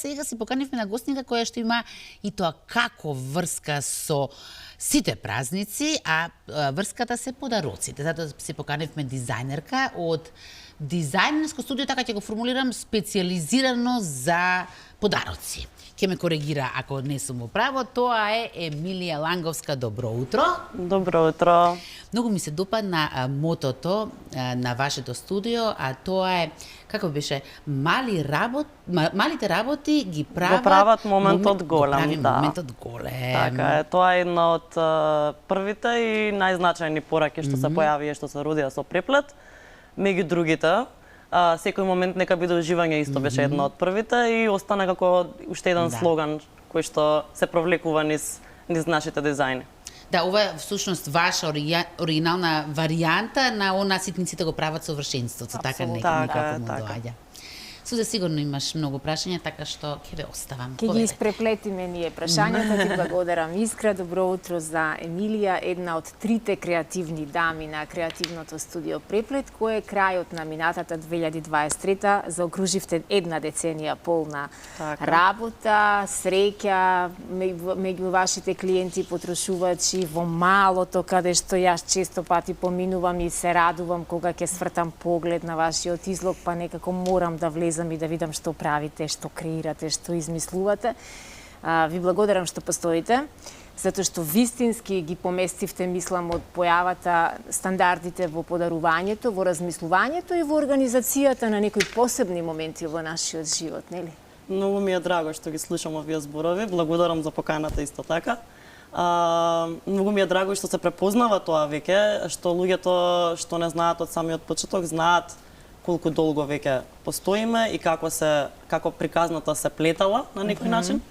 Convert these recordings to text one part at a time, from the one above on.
сега си поканивме на гостника која што има и тоа како врска со сите празници, а врската се подароците. Затоа се поканивме дизајнерка од дизајнерско студио, така ќе го формулирам, специализирано за подароци. Ке ме коригира ако не сум во право, тоа е Емилија Ланговска. Добро утро. Добро утро. Многу ми се допадна мотото на вашето студио, а тоа е, како беше, малите работи ги прават моментот голем, да. Моментот голем. Така е, тоа е една од првите и најзначајни пораки што се појави и што се родија со Преплет. Меѓу другите, секој момент нека биде уживање исто беше една од првите и остана како уште еден слоган кој што се провлекува низ нашите дизајни. Да, ова е всушност ваша оригинална варијанта на она ситниците го прават совршенството, така некако му доаѓа. Сузе, сигурно имаш многу прашања, така што ќе ве оставам. Ќе ги испреплетиме ние прашањата. Ти благодарам искра. Добро утро за Емилија, една од трите креативни дами на креативното студио Преплет, кој е крајот на минатата 2023 заокруживте една деценија полна работа, среќа меѓу вашите клиенти, потрошувачи, во малото каде што јас често пати поминувам и се радувам кога ќе свртам поглед на вашиот излог, па некако морам да влезам и да видам што правите, што креирате, што измислувате. Ви благодарам што постоите, затоа што вистински ги поместивте, мислам, од појавата стандардите во подарувањето, во размислувањето и во организацијата на некои посебни моменти во нашиот живот, нели? Многу ми е драго што ги слушам овие зборови. Благодарам за поканата исто така. Многу ми е драго што се препознава тоа веќе, што луѓето што не знаат од самиот почеток знаат колку долго веќе постоиме и како приказната се плетала на некој начин.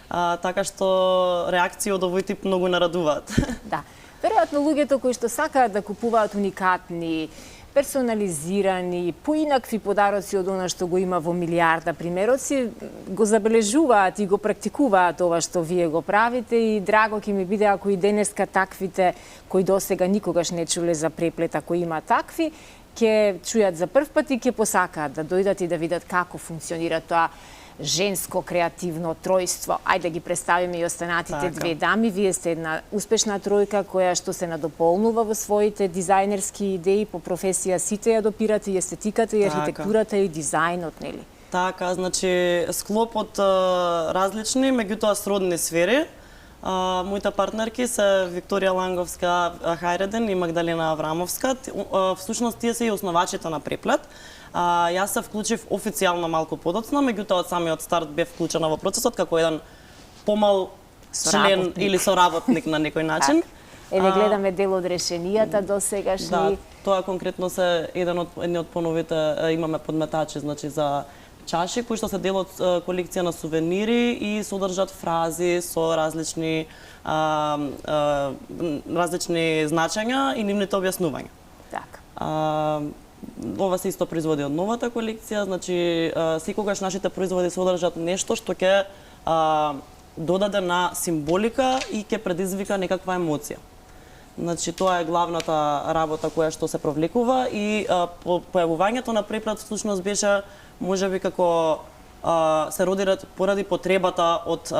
Така што реакции од овој тип многу нарадуваат. Да. Веројатно луѓето кои што сакаат да купуваат уникатни, персонализирани, поинакви подароци од она што го има во милиарда примероци, го забележуваат и го практикуваат ова што вие го правите и драго ќе ми биде ако и денеска таквите кои досега никогаш не чуле за Преплет, ако има такви, ќе чујат за прв пат и ќе посакаат да дојдат и да видат како функционира тоа женско креативно тројство. Ајде да ги представиме и останатите две дами. Вие сте една успешна тројка која што се надополнува во своите дизајнерски идеи, по професија сите ја допирате и естетиката и архитектурата и дизајнот, нели? Така, значи склоп од различни, меѓутоа сродни сфери. Моите партнерки се Викторија Ланговска Хајреден и Магдалина Аврамовска. Всушност тие се и основачите на Преплет. Јас се вклучив официјално малку подоцна, меѓутоа од самиот старт бев вклучена во процесот како еден помал член или соработник на некој начин. Еве гледаме дел од решенијата досегашни. Да, тоа конкретно се едни од поновите, имаме подметачи, значи за чаши кои што се дел од колекција на сувенири и содржат фрази со различни значења и нивните објаснувања. Така. Ова се исто производи од новата колекција, значи секогаш нашите производи содржат нешто што ќе додаде на символика и ќе предизвика некаква емоција. Значи тоа е главната работа која што се провлекува и појавувањето на Преплет всушност беше можеби како се роди поради потребата од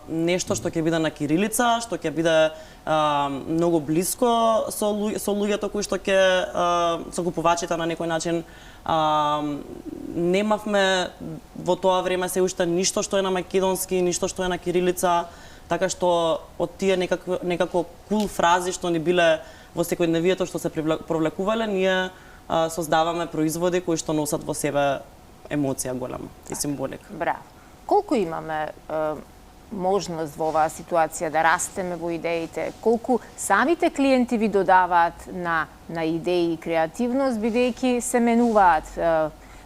нешто што ќе биде на кирилица, што ќе биде многу блиско со луѓето кои што ќе со купувачите на некој начин. Немавме во тоа време се уште ништо што е на македонски, ништо што е на кирилица, така што од тие некако кул фрази што ни биле во секојдневието што се провлекувале, ние создаваме производи кои што носат во себе емоција голема и символика. Браво. Колку имаме можност во оваа ситуација да растеме во идеите? Колку самите клиенти ви додаваат на идеи и креативност, бидејќи се менуваат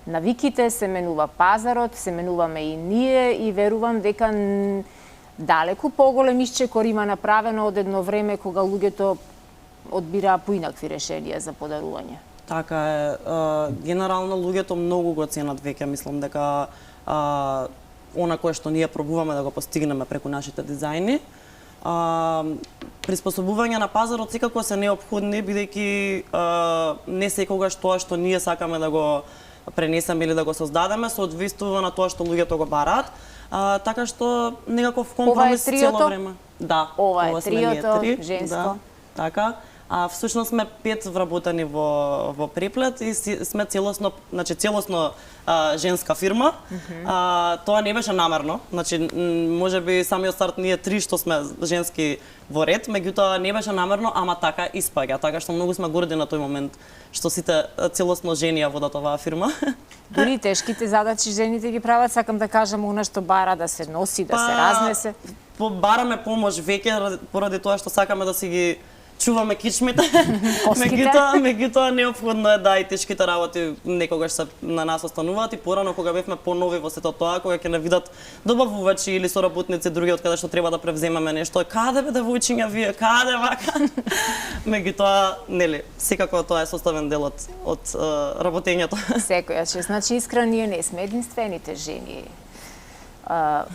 навиките, се менува пазарот, се менуваме и ние и верувам дека далеку поголем исчекор има направено од едно време кога луѓето одбираа поинакви решенија за подарување. Така е. Генерално луѓето многу го ценат веќе, мислам дека она кое што ние пробуваме да го постигнеме преку нашите дизајни. Приспособување на пазарот секако се неопходни, бидејќи не секогаш тоа што ние сакаме да го пренесеме или да го создадеме, соодветствува на тоа што луѓето го бараат. Така што некаков компромис триото? цело време. Да, Ова е сме ние триото, три, женско. Да, така. Всушност сме 5 вработени во Преплет и сме целосно, значи целосно женска фирма. Тоа не беше намерно, значи можеби самиот старт ние 3 што сме женски во ред, меѓутоа не беше намерно, ама така испаѓа, така што многу сме горди на тој момент што сите целосно жени ја водат оваа фирма. Дури тешките задачи жените ги прават, сакам да кажам, она што бара да се носи, да се разнесе. Бараме помош веќе поради тоа што сакаме да си ги чуваме кичмите. Коските. Меѓутоа неопходно е да и тешките работи некогаш се на нас остануваат и порано кога бевме понови во сето тоа, кога ќе не видат добавувачи или соработници други од каде што треба да превземеме нешто, каде бе девојчиња вие, каде вака. Меѓутоа, нели, секако тоа е составен дел од работењето. Секојаш, значи искрено ние не сме единствените жени.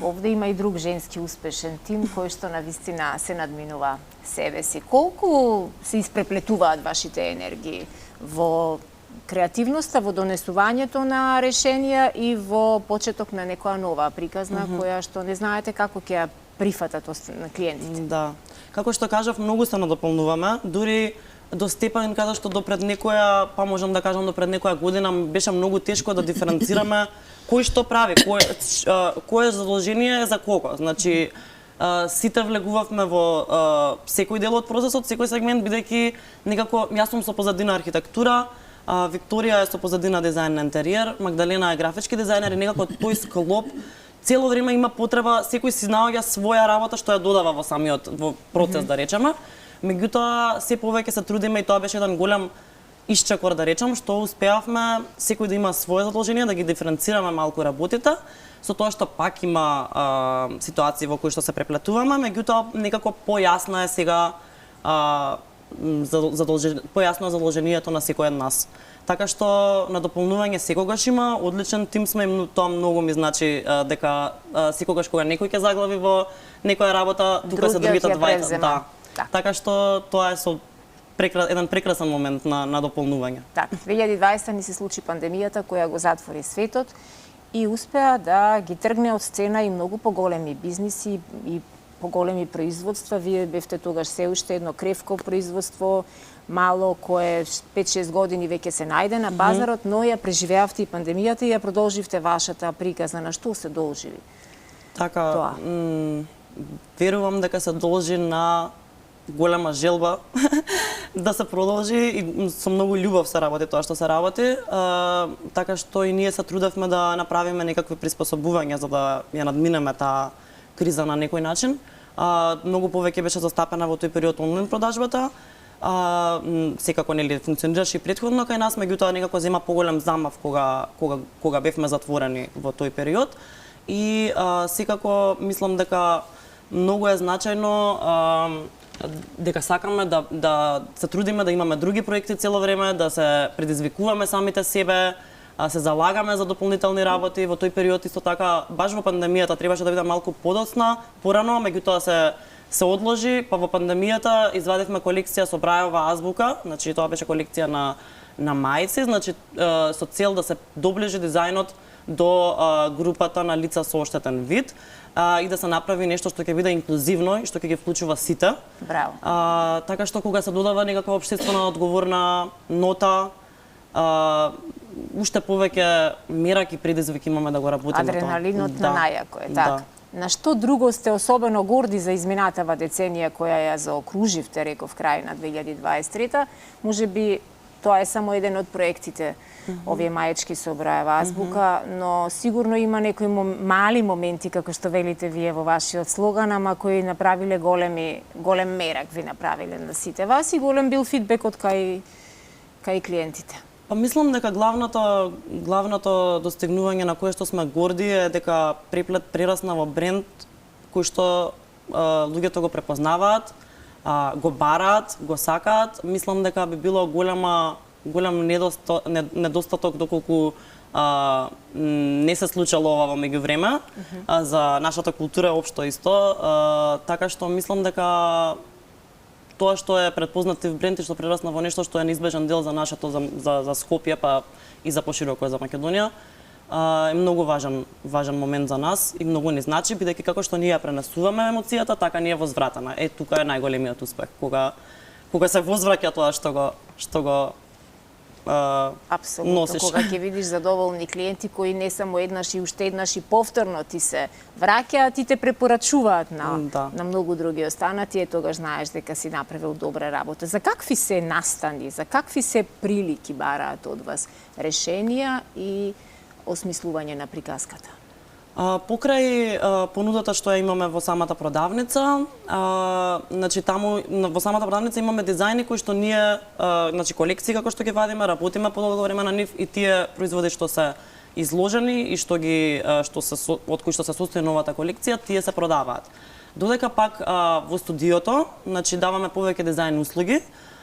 Овде има и друг женски успешен тим кој што навистина се надминува себе си. Колку се испреплетуваат вашите енергии во креативноста, во донесувањето на решенија и во почеток на некоја нова приказна која што не знаете како ќе ја прифатат на клиентите? Да. Како што кажав, многу се надополнуваме, дури до степен каде што допред некоја, па можам да кажам допред некоја година, беше многу тешко да диференцираме кој што прави, кое задолжение е за кого. Значи, сите влегувавме во секој дел од процесот, секој сегмент, бидејќи некако јас сум со позадина архитектура, Викторија е со позадина дизајн на интериер, Магдалена е графички дизајнер и некако тој склоп цело време има потреба, секој си наоѓа своја работа што ја додава во самиот процес, да речеме. Меѓутоа, се повеќе се трудиме и тоа беше еден голем исчекор, да речам, што успеавме секој да има своје задолжение, да ги диференцираме малку работите, со тоа што пак има ситуации во кои што се преплетуваме, меѓутоа некако појасна е сега појасно е задолжението на секој од нас. Така што на дополнување секогаш има, одличен тим сме и тоа многу ми значи дека секогаш кога некој ќе заглави во некоја работа, тука се другите двајца. Да. Така што тоа е еден прекрасен момент на дополнување. Така, 2020 ни се случи пандемијата која го затвори светот и успеа да ги тргне од сцена и многу поголеми бизниси и поголеми производства. Вие бевте тогаш се уште едно кревко производство, мало, кое 5-6 години веќе се најде на пазарот, но ја преживеавте и пандемијата и ја продолживте вашата приказна. На што се должи? Така, верувам дека се должи на голема желба да се продолжи и со многу љубов се работи тоа што се работи, така што и ние се трудевме да направиме некакви приспособувања за да ја надминеме таа криза на некој начин. Многу повеќе беше застапена во тој период онлайн продажбата. Секако нели функционираше и претходно кај нас, меѓутоа некако зема поголем замав кога бевме затворени во тој период. И секако мислам дека многу е значајно дека сакаме да се трудиме да имаме други проекти цело време, да се предизвикуваме самите себе, се залагаме за дополнителни работи. Во тој период исто така, баш во пандемијата требаше да биде малку подоцна, порано, меѓутоа се одложи, па во пандемијата извадивме колекција со Брајова азбука, значи тоа беше колекција на мајци, значи со цел да се доближи дизајнот до групата на лица со оштетен вид и да се направи нешто што ќе биде инклузивно и што ќе ги вклучува сите. Браво. Така што кога се додава некаква општествено одговорна нота, уште повеќе мерак и предизвик имаме да го работиме тоа. Адреналинот на најако е, така. На што друго сте особено горди за изминатава деценија која ја заокруживте, реков, крај на 2023-та? Можеби тоа е само еден од проектите, овие маечки со Брајова азбука, но сигурно има некои мали моменти, како што велите вие во вашиот слоган, ама кои направиле голем мерак ви направиле на сите вас и голем бил фидбекот кај клиентите. Па мислам дека главното достигнување на кое што сме горди е дека Преплет прерасна во бренд кој што луѓето го препознаваат, го бараат, го сакаат. Мислам дека би било голем недостаток доколку не се случило ова во меѓувреме, за нашата култура општо исто, така што мислам дека тоа што е претпознатив бренд и што прерасна во нешто што е неизбежен дел за нашето за Скопје па и за пошироко за Македонија, е многу важен момент за нас и многу ни значи, бидејќи како што ние ја пренесуваме емоцијата, така ни е возвратена. Тука е најголемиот успех, кога се возвраќа тоа што го Апсолутно, носиш. кога ќе видиш задоволни клиенти кои не само еднаш и уште еднаш и повторно ти се враќаат и те препорачуваат на многу други останати, тогаш знаеш дека си направил добра работа. За какви се настани, за какви се прилики бараат од вас решенија и осмислување на приказката? Покрај понудата што ја имаме во самата продавница, значи таму во самата продавница имаме дизајни кои што ние, значи колекции како што ги вадиме, работиме по долго време на нив и тие производи што се изложени и од кои што се состои новата колекција, тие се продаваат. Додека пак во студиото, значи даваме повеќе дизајн услуги.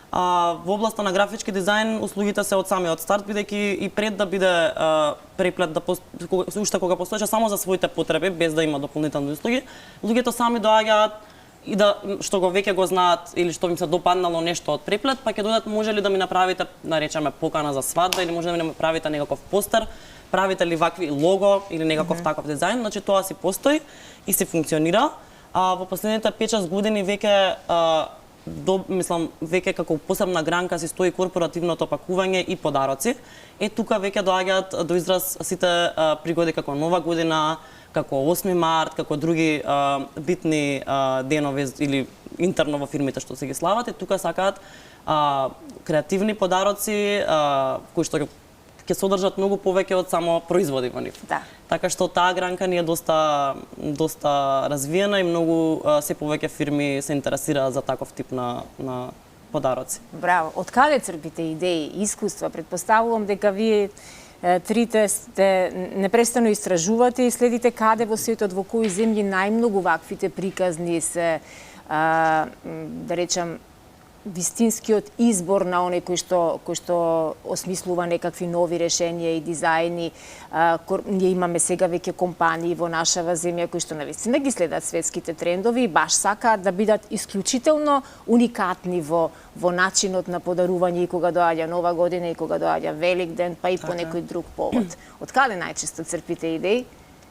Во областа на графички дизајн услугите се од самиот старт, бидејќи и пред да биде преплет уште кога постоеше само за своите потреби, без да има дополнителни услуги, луѓето сами доаѓаат и што го веќе го знаат или што им се допаднало нешто од преплет, па ќе додат може ли да ми направите, наречеме, покана за свадба или може да ми направите некаков постер, правите ли вакви лого или некаков таков дизајн, значи тоа си постои и си функционира. Во последните 5-6 години веќе веќе како посебна гранка си стои корпоративното пакување и подароци. Тука веќе доаѓаат до израз сите пригоди како Нова година, како 8 март, како други битни денови или интерно во фирмите што се ги слават. Тука сакаат креативни подароци кои што ќе содржат многу повеќе од само производи во нив. Да. Така што таа гранка ни е доста развиена и многу се повеќе фирми се интересираат за таков тип на подароци. Браво. Од каде црпите идеи, искуства? Предпоставувам дека вие трите сте непрестано истражувате и следите каде во светот, во кои земји најмногу ваквите приказни се, да речам, вистинскиот избор на оној кој што осмислува некакви нови решенија и дизајни. Ние имаме сега веќе компании во нашава земја кои што навистина ги следат светските трендови и баш сакаат да бидат исклучително уникатни во начинот на подарување и кога доаѓа Нова година и кога доаѓа Великден, па и по некој друг повод. Од каде најчесто црпите идеи?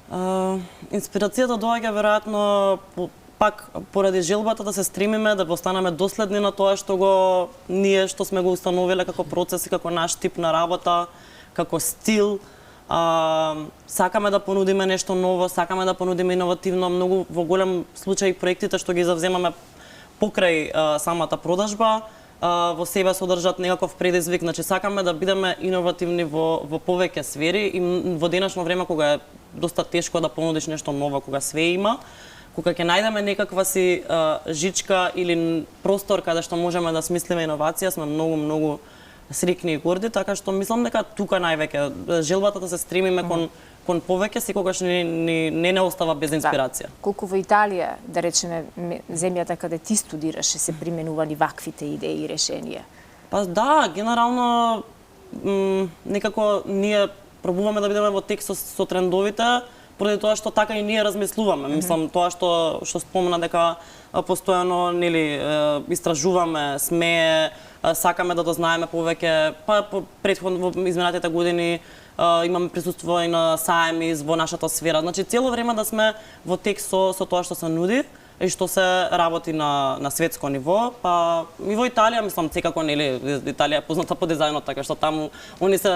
Инспирацијата доаѓа веројатно пак поради желбата да се стремиме да останеме доследни на тоа што сме го установиле како процес и како наш тип на работа, како стил. Сакаме да понудиме нешто ново, сакаме да понудиме иновативно. Многу во голем случај проектите што ги завземаме покрај самата продажба во себе содржат некаков предизвик, значи сакаме да бидеме иновативни во повеќе сфери и во денешно време кога е доста тешко да понудиш нешто ново, кога све има, кога ќе најдеме некаква си жичка или простор каде што можеме да смислиме иновација, сме многу срекни и горди, така што мислам дека тука највеќе желбата да се стремиме кон повеќе секогаш не остава без инспирација. Колку во Италија, да речеме, земјата каде ти студираше, се применувани ваквите идеи и решенија? Па да, генерално некако ние пробуваме да бидеме во текст со трендовите, поради тоа што така и ние размислуваме. Мислам, тоа што спомна дека постојано истражуваме, сакаме да дознаеме повеќе, па претходно во изминатите години имаме присуство и на саеми во нашата сфера. Значи цело време да сме во текст со тоа што се нуди и што се работи на светско ниво, па и во Италија, мислам, секако Италија е позната по дизајнот, така што таму они се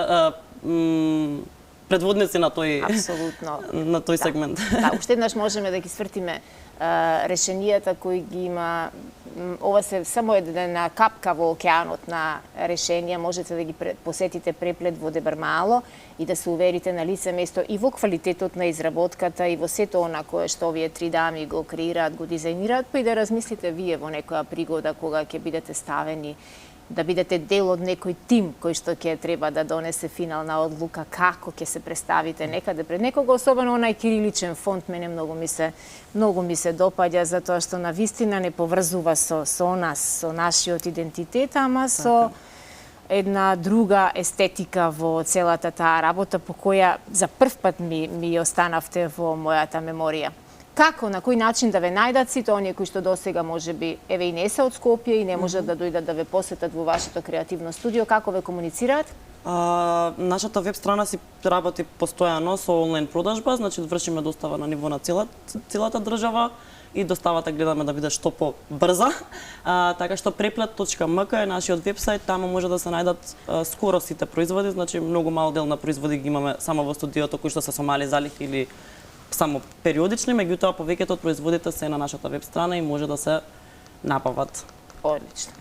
предводници на тој сегмент. Да, уште еднаш можеме да ги свртиме решенијата кои ги има. Ова се само една капка во океанот на решенија. Можете да ги посетите преплет во Дебармало и да се уверите на лице место и во квалитетот на изработката и во сето она кое што овие три дами го креираат, го дизајнираат, па и да размислите вие во некоја пригода кога ќе бидете ставени да бидете дел од некој тим кој што ќе треба да донесе финална одлука како ќе се представите некаде пред некого, особено онај кириличен фонт мене многу ми се допаѓа затоа што навистина не поврзува со нас, со нашиот идентитет, ама со една друга естетика во целата таа работа по која за прв пат ми останавте во мојата меморија. Како, на кој начин да ве најдат сите оние кои што досега можеби еве и не се од Скопје и не можат да дојдат да ве посетат во вашето креативно студио, како ве комуницираат? Нашата веб страна си работи постојано со онлайн продажба, значи вршиме достава на ниво на целата држава и доставата гледаме да биде што побрза. Така што preplet.mk е нашиот вебсайт, таму може да се најдат скоро сите производи, значи многу мал дел на производи ги имаме само во студиото кои што се со мали залихи или само периодични, меѓутоа повеќето од производите се на нашата веб страна и може да се напават. Одлично.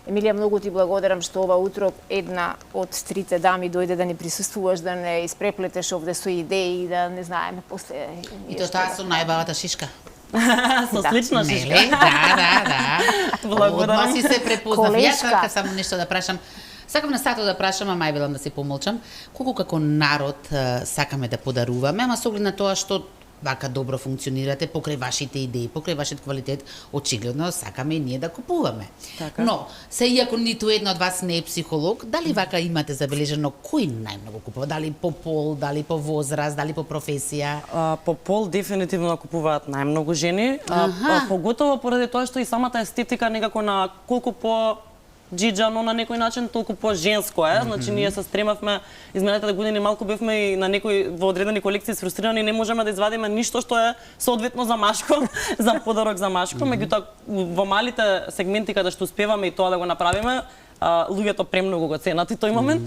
Емилија, многу ти благодарам што ова утро една од трите дами дојде да ни присуствуваш, да не испреплетеш овде со идеи и да не знаеме после. И тоа со најбавата шишка. Со слична шишка. Нели? Да. Благодарам. Одма си се препознав. Јас Колешка. сакам само нешто да прашам. Сакам на стато да прашам, ама ајде да се помолчам. Колку како народ сакаме да подаруваме, ама со оглед на тоа што вака добро функционирате покрај вашите идеи, покрај вашиот квалитет, очигледно сакаме и ние да купуваме. Така. Но, се иако ниту една од вас не е психолог, дали вака имате забележено кој најмногу купува? Дали по пол, дали по возраст, дали по професија? По пол дефинитивно купуваат најмногу жени, поготово поради тоа што и самата естетика некако на колку по джиджано на некој начин, толку по-женско е. Значи, ние се стремавме, изминалите години малку бевме и на некои во одредени колекции сфрустрирани, не можеме да извадиме ништо што е соодветно за машко, за подарок за машко, меѓутоа во малите сегменти каде што успеваме и тоа да го направиме, луѓето премногу го ценат и тој момент.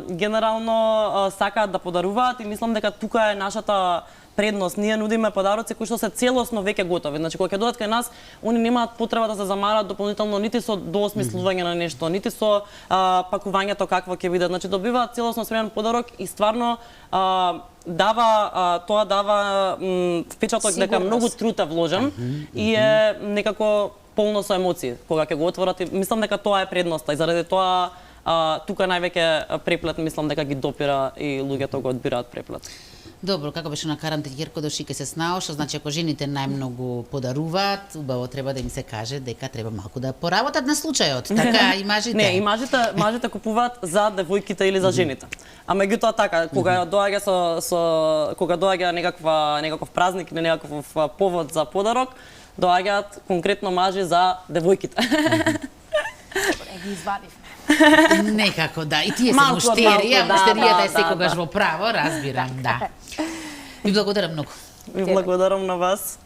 Генерално сакаат да подаруваат и мислам дека тука е нашата предност. Ние нудиме подароци кои што се целосно веќе готови. Значи кога ќе дојдат кај нас, они немаат потреба да се замараат дополнително нити со доосмислување на нешто, нити со пакувањето какво ќе биде. Значи добиваат целосно спремен подарок и стварно тоа дава впечаток дека многу труд е вложен и е некако полно со емоции кога ќе го отворат. Мислам дека тоа е предноста и заради тоа тука највеќе преплет мислам дека ги допира и луѓето го одбираат преплет. Добро, како беше накаран Герко до Шике се снао, што значи ако жените најмногу подаруваат, убаво треба да им се каже дека треба малку да поработат на случајот. Така и мажите. Не, и мажите купуваат за девојките или за жените. А меѓутоа така, кога доаѓа кога доаѓа некаков празник или некаков повод за подарок, доаѓаат конкретно мажи за девојките. Добре, ги извадивме. Некако, да. И тие се Малку, муштерија, да, муштеријата е да, секогаш да. во право, разбирам, да. Ви благодарам многу. Ви благодарам на вас.